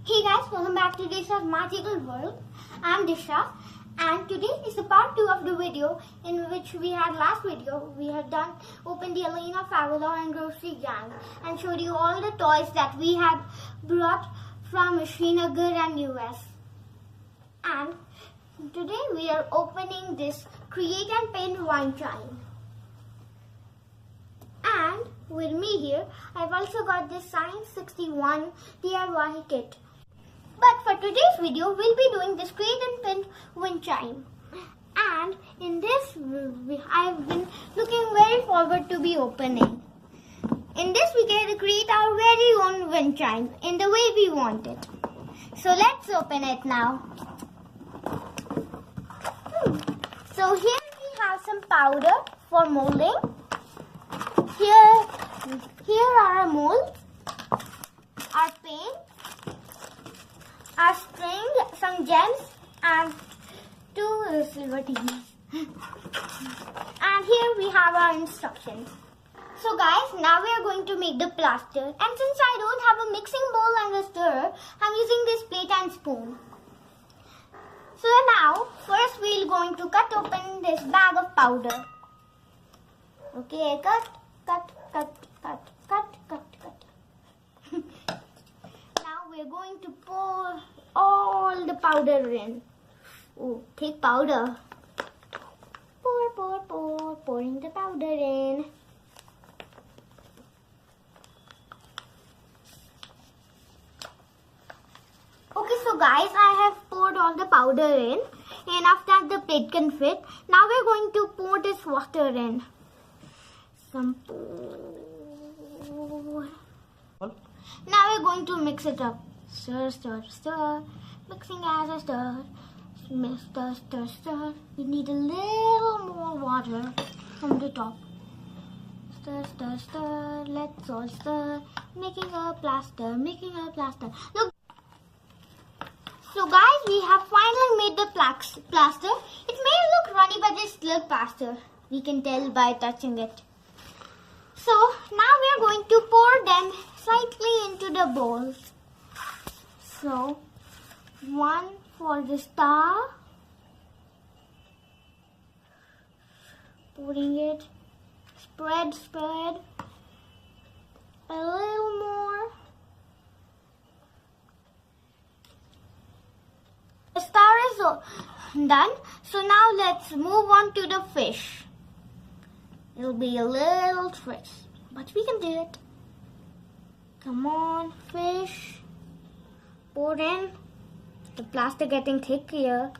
Hey guys, welcome back to Disha's Magical World. I'm Disha, and today is the part 2 of the video in which we had opened the Elena Favela and Grocery Gang and showed you all the toys that we had brought from Srinagar and US. And today we are opening this Create and Paint Wind Chime. And with me here, I've also got this Science 61 DIY kit. But for today's video, we'll be doing this Create and Paint Wind Chime. And in this, I've been looking very forward to be opening. In this, we get to create our very own wind chime in the way we want it. So let's open it now. So here we have some powder for molding. Here are our molds, our paint, our string, some gems, and 2 silver TVs. And here we have our instructions. So guys, now we are going to make the plaster. And since I don't have a mixing bowl and a stirrer, I'm using this plate and spoon. So now, first we are going to cut open this bag of powder. Okay, cut. Now we're going to pour all the powder in. Oh, take powder. Pouring the powder in. Okay, so guys, I have poured all the powder in. Enough that the plate can fit. Now we're going to pour this water in. Some pour. Now we're going to mix it up. Stir. Mixing as I stir. Stir. We need a little more water from the top. Stir. Let's all stir. Making a plaster. Look. So guys, we have finally made the plaster. It may look runny, but it's still plaster. We can tell by touching it. So now we are going to pour them slightly into the bowls. So one for the star. Pouring it. Spread. A little more. The star is done. So now let's move on to the fish. It'll be a little trick, but we can do it. Come on, fish. Pour in. The plaster getting thick here.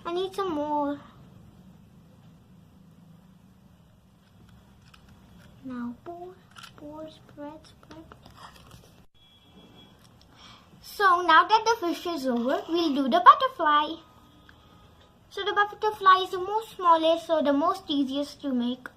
I need some more. Now pour, spread. So now that the fish is over, we'll do the butterfly. So the butterfly is the most smallest, so the most easiest to make.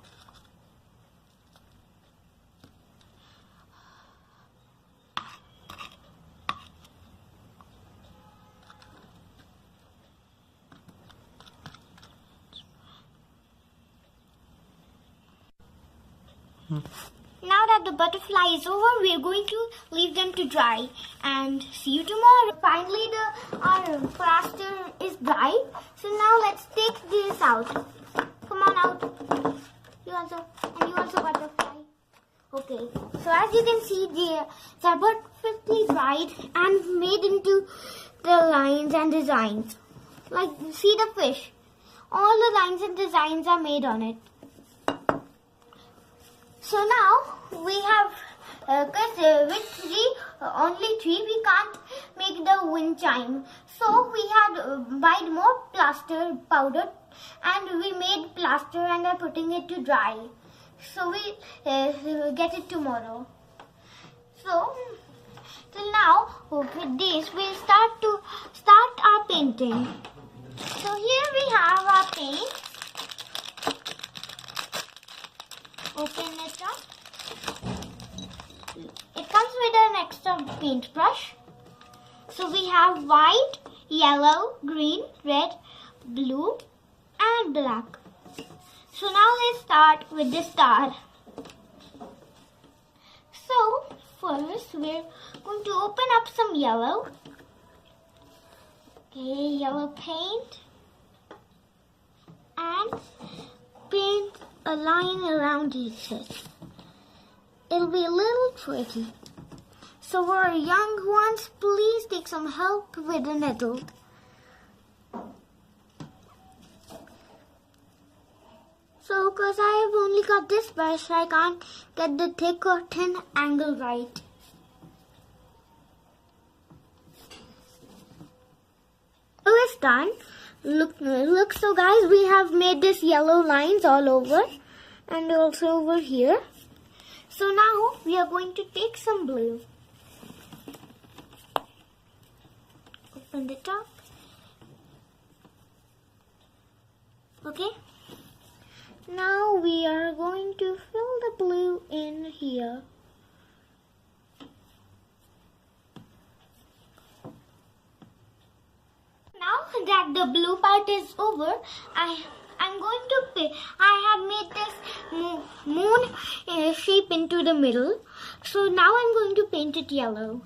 Now that the butterfly is over, we are going to leave them to dry and see you tomorrow. Finally, our plaster is dry. So now let's take this out. Come on out. You also butterfly. Okay. So as you can see, they are perfectly dried and made into the lines and designs. Like, see the fish. All the lines and designs are made on it. So now we have, with only 3 we can't make the wind chime. So we had buyed more plaster powder and we made plaster and are putting it to dry. So we get it tomorrow. So till now with this we'll start our painting. So here we have our paint. Open it up. It comes with an extra paintbrush. So we have white, yellow, green, red, blue and black. So now let's start with the star. So first we're going to open up some yellow. Okay, yellow paint. And paint a line around each head. It'll be a little tricky. So for our young ones, please take some help with an adult. So, because I have only got this brush, I can't get the thick or thin angle right. So it's done. Look, so guys, we have made this yellow lines all over and also over here. So now we are going to take some blue. Open the top. Okay. Now we are going to fill the blue in here. Now that the blue part is over, I'm going to paint. I have made this moon shape into the middle. So now I'm going to paint it yellow.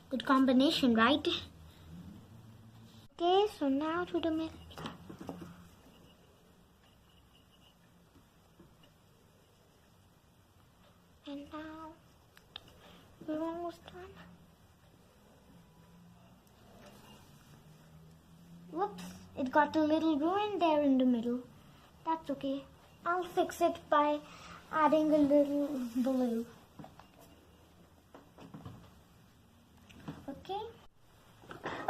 Good combination, right? Okay, so now to the middle. And now we're almost done. Whoops, it got a little ruin there in the middle. That's okay. I'll fix it by adding a little blue. Okay.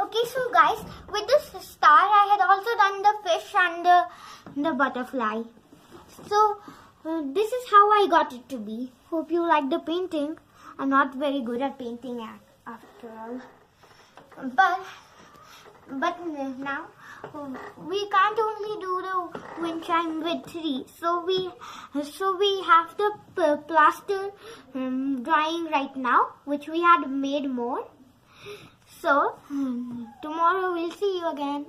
Okay, so guys, with this star, I had also done the fish and the butterfly. So, this is how I got it to be. Hope you like the painting. I'm not very good at painting after all. But now we can't only do the wind chime with 3. So we have the plaster drying right now, which we had made more. So tomorrow we'll see you again.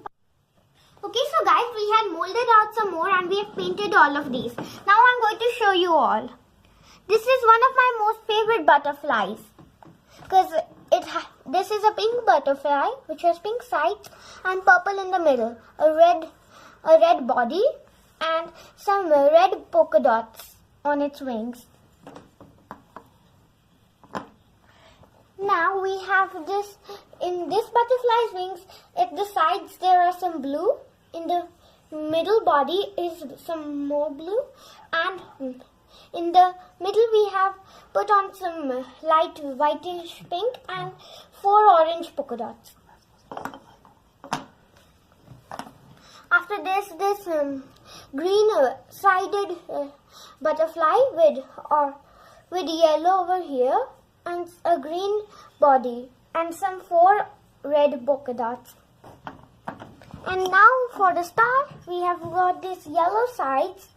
Okay, so guys, we had molded out some more and we have painted all of these. Now I'm going to show you all. This is one of my most favorite butterflies because this is a pink butterfly which has pink sides and purple in the middle, a red body and some red polka dots on its wings. Now we have this, in this butterfly's wings, at the sides there are some blue, in the middle body is some more blue, and in the middle we have put on some light whitish pink and 4 orange polka dots. After this green sided butterfly with yellow over here and a green body and some 4 red polka dots. And now for the star, we have got these yellow sides.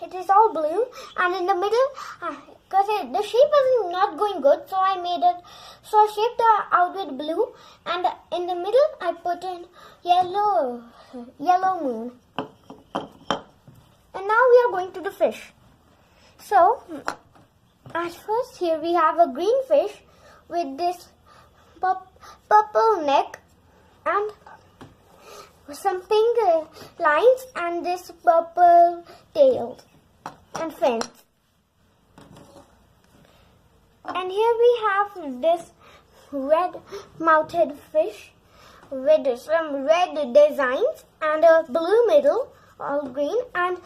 It is all blue, and in the middle, because the shape is not going good, so I shaped it out with blue, and in the middle I put in yellow moon. And now we are going to the fish. So at first, here we have a green fish with this purple neck and some pink lines and this purple tail and fins. And here we have this red-mouthed fish with some red designs and a blue middle, all green, and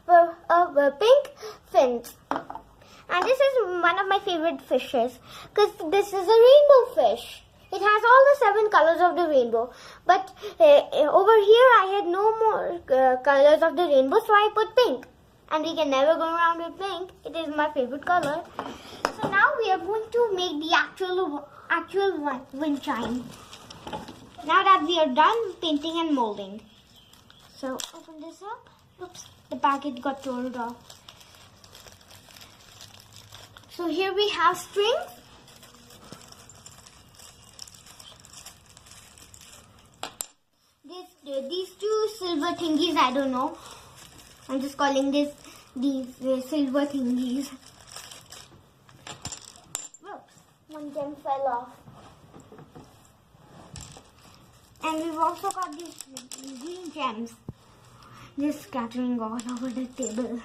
a pink fins. And this is one of my favorite fishes because this is a rainbow fish. It has all the 7 colors of the rainbow. But over here I had no more colors of the rainbow, so I put pink. And we can never go around with pink. It is my favorite color. So now we are going to make the actual wind chime. Now that we are done painting and molding. So open this up. Oops, the packet got torn off. So here we have strings. These 2 silver thingies, I don't know. I'm just calling these silver thingies. One gem fell off. And we've also got these green gems just scattering all over the table.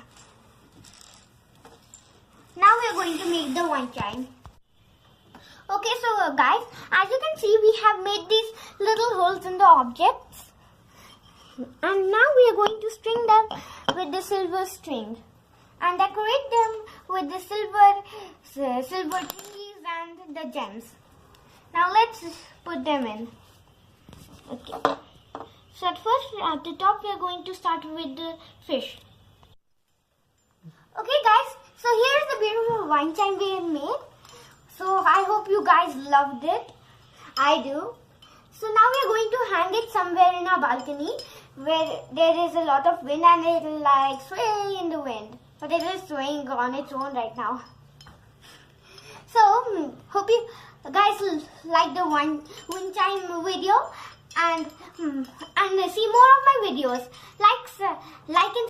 Now we're going to make the wind chime. Okay, so guys, as you can see, we have made these little holes in the objects. And now we are going to string them with the silver string. And decorate them with the silver thingies and the gems. Now let's put them in. Okay. So at first, at the top, we are going to start with the fish. Okay guys, so here's the beautiful wind chime we have made. So I hope you guys loved it. I do. So now we are going to hang it somewhere in our balcony where there is a lot of wind and it will like sway in the wind. But it is swaying on its own right now. So hope you guys like the wind chime video and see more of my videos. Like and